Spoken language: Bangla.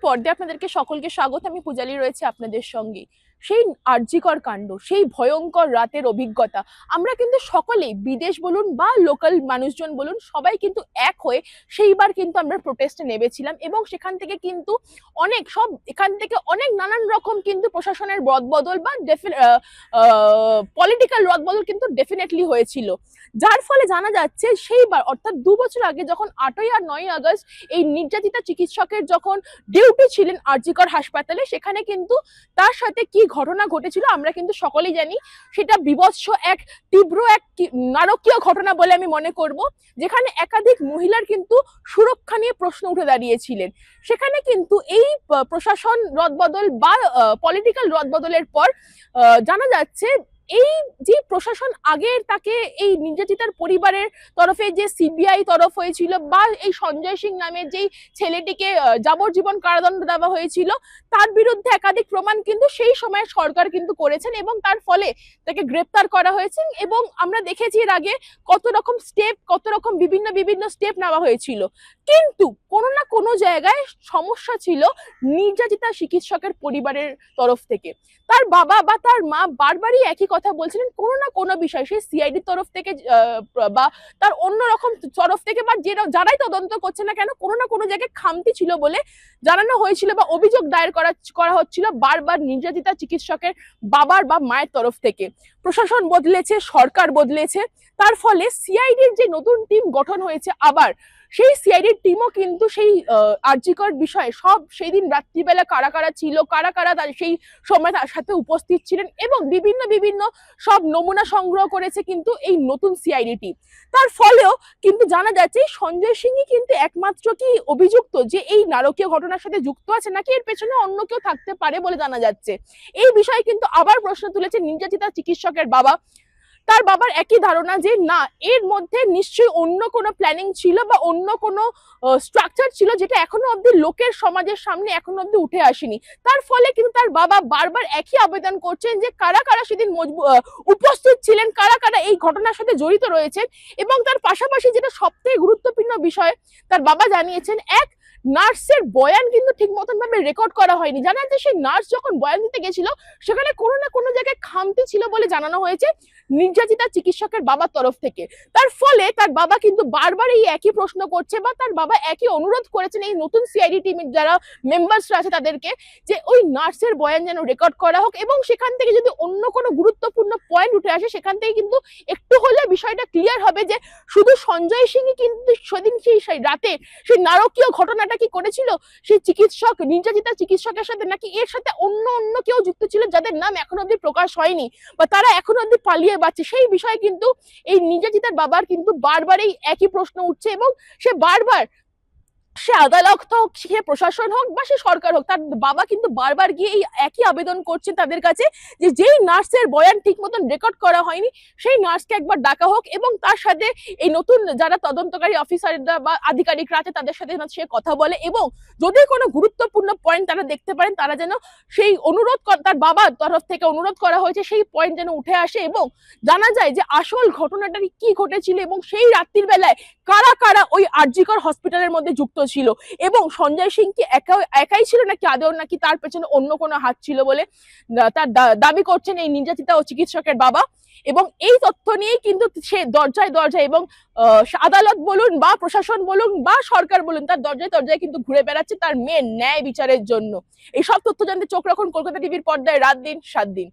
পর্দায় আপনাদেরকে সকলকে স্বাগত। আমি পূজালি রয়েছে আপনাদের সঙ্গে। সেই আরজিকর কাণ্ড, সেই ভয়ঙ্কর রাতের অভিজ্ঞতা আমরা কিন্তু সকলেই, বিদেশ বলুন বা লোকাল মানুষজন বলুন, সবাই কিন্তু এক হয়ে সেইবার কিন্তু আমরা প্রোটেস্টে নেমেছিলাম এবং সেখান থেকে কিন্তু এখান থেকে অনেক নানান রকম কিন্তু প্রশাসনের রদবদল বা পলিটিক্যাল রদবদল কিন্তু ডেফিনেটলি হয়েছিল, যার ফলে জানা যাচ্ছে সেইবার অর্থাৎ 2 বছর আগে যখন 8ই আর 9ই আগস্ট এই নির্যাতিতা চিকিৎসকের যখন ডিউটি ছিলেন আরজিকর হাসপাতালে, সেখানে কিন্তু তার সাথে কি ঘটনা ঘটেছিল আমরা কিন্তু সকলেই জানি। সেটা বিভৎস তীব্র নারকীয় ঘটনা বলে আমি মনে করব, যেখানে একাধিক মহিলার কিন্তু সুরক্ষা নিয়ে প্রশ্ন উঠে দাঁড়িয়েছিলেন। সেখানে কিন্তু এই প্রশাসন রদবদল বা পলিটিক্যাল রদবদলের পর জানা যাচ্ছে এই যে প্রশাসন আগে তাকে এই নির্যাতিতার পরিবারের তরফে যে সিবিআই তরফ হয়েছিল বা এই সঞ্জয় সিং নামের যেই ছেলেটিকে যাবজ্জীবন কারাদণ্ড দেওয়া হয়েছিল, তার বিরুদ্ধে একাধিক প্রমাণ কিন্তু সেই সময় সরকার কিন্তু করেছেন এবং তার ফলে তাকে গ্রেপ্তার করা হয়েছে। এবং আমরা দেখেছি এর আগে কত রকম বিভিন্ন স্টেপ নেওয়া হয়েছিল, কিন্তু কোনো না কোনো জায়গায় সমস্যা ছিল নির্যাতিতা চিকিৎসকের পরিবারের তরফ থেকে। তার বাবা বা তার মা বারবারই একই কথা বলছিলেন, কোনো না কোনো বিষয় সেই সিআইডির তরফ থেকে বা তার অন্য রকম তরফ থেকে বা যারাই তদন্ত করছে না কেন, কোনো না কোনো জায়গায় খামতি ছিল বলে জানানো হয়েছিল বা অভিযোগ দায়ের করা হচ্ছিল বারবার নির্যাতিতা চিকিৎসকের বাবার বা মায়ের তরফ থেকে। প্রশাসন বদলেছে, সরকার বদলেছে, তার ফলে সিআইডির যে নতুন টিম গঠন হয়েছে আবার, সেই সিআইডির টিমও কিন্তু সেই আরজিকর বিষয়ে সব সেই দিন রাত্রিবেলা কারা কারা ছিল, কারা কারা সেই সময় তার সাথে উপস্থিত ছিলেন এবং বিভিন্ন সব নমুনা সংগ্রহ করেছে কিন্তু এই নতুন সিআইডি টিম। তার ফলেও কিন্তু জানা যাচ্ছে সঞ্জয় সিংই কিন্তু একমাত্র কি অভিযুক্ত যে এই নারকীয় ঘটনার সাথে যুক্ত আছে, নাকি এর পেছনে অন্য কেউ থাকতে পারে বলে জানা যাচ্ছে। এই বিষয়ে কিন্তু আবার প্রশ্ন তুলেছে নির্যাতিতা চিকিৎসকের বাবা। তার বাবার একই ধারণা যে না, এর মধ্যে নিশ্চয়ই অন্য কোনো প্ল্যানিং ছিল বা অন্য কোনো স্ট্রাকচার ছিল যেটা এখনো অব্দি লোকের সমাজের সামনে এখনো অব্দি উঠে আসেনি। তার ফলে কিন্তু তার বাবা বারবার একই আবেদন করছেন যে কারা কারা সেদিন উপস্থিত ছিলেন, কারা কারা এই ঘটনার সাথে জড়িত রয়েছেন। এবং তার পাশাপাশি যেটা সবথেকে গুরুত্বপূর্ণ বিষয় তার বাবা জানিয়েছেন, নার্সের বয়ান কিন্তু ঠিক মতন ভাবে রেকর্ড করা হয়নি। জানা যাচ্ছে সেই নার্স যখন বয়ান দিতে গেছিল সেখানে কোনো না কোনো জায়গায় খামতি ছিল বলে জানানো হয়েছে নির্যাতিতা চিকিৎসকের বাবার তরফ থেকে। তার ফলে তার বাবা কিন্তু বারবার এই একই প্রশ্ন করছে বা তার বাবা একই অনুরোধ করেছেন এই নতুন সিআইডি টিমের যারা মেম্বার্সরা আছে তাদেরকে, যে ওই নার্সের বয়ান যেন রেকর্ড করা হোক এবং সেখান থেকে যদি অন্য কোনো গুরুত্বপূর্ণ পয়েন্ট উঠে আসে সেখান থেকে কিন্তু একটু হলে বিষয়টা ক্লিয়ার হবে যে শুধু সঞ্জয় সিংই কিন্তু সেদিন সেই রাতে সেই নারকীয় ঘটনাটা কি করেছিল সেই নির্যাতিতা চিকিৎসকের সাথে, নাকি এর সাথে অন্য কেউ যুক্ত ছিল যাদের নাম এখনো অব্দি প্রকাশ হয়নি বা তারা এখনো অব্দি পালিয়ে বাঁচছে। সেই বিষয়ে কিন্তু এই নির্যাতিতার বাবার কিন্তু বারবারই একই প্রশ্ন উঠছে এবং সে আদালত হোক, সে প্রশাসন হোক বা সে সরকার হোক, তার বাবা কিন্তু বারবার গিয়ে এই একই আবেদন করছেন তাদের কাছে যে যেই নার্সের বয়ান ঠিক মতন রেকর্ড করা হয়নি সেই নার্সকে একবার ডাকা হোক এবং তার সাথে এই নতুন যারা তদন্তকারী অফিসাররা বা আধিকারিকরা আছে তাদের সাথে সে কথা বলে এবং যদি কোনো গুরুত্বপূর্ণ পয়েন্ট তারা দেখতে পারেন তারা যেন সেই তার বাবার তরফ থেকে অনুরোধ করা হয়েছে সেই পয়েন্ট যেন উঠে আসে এবং জানা যায় যে আসল ঘটনাটা কি ঘটেছিল এবং সেই রাত্রির বেলায় কারা কারা ওই আরজিকর হসপিটালের মধ্যে যুক্ত ছিল এবং সঞ্জয় সিং কি একাই ছিল নাকি আদৌ নাকি তার পেছনে অন্য কোনো হাত ছিল বলে তার দাবি করছেন এই নির্যাতিতা ও চিকিৎসকের বাবা। এবং এই তথ্য নিয়েই কিন্তু সে দরজায় এবং আদালত বলুন বা প্রশাসন বলুন বা সরকার বলুন তার দরজায় কিন্তু ঘুরে বেড়াচ্ছে তার মেয়ের ন্যায় বিচারের জন্য। এই সব তথ্য জানতে চোখ রাখুন কলকাতা টিভির পর্দায় রাত দিন 7 দিন।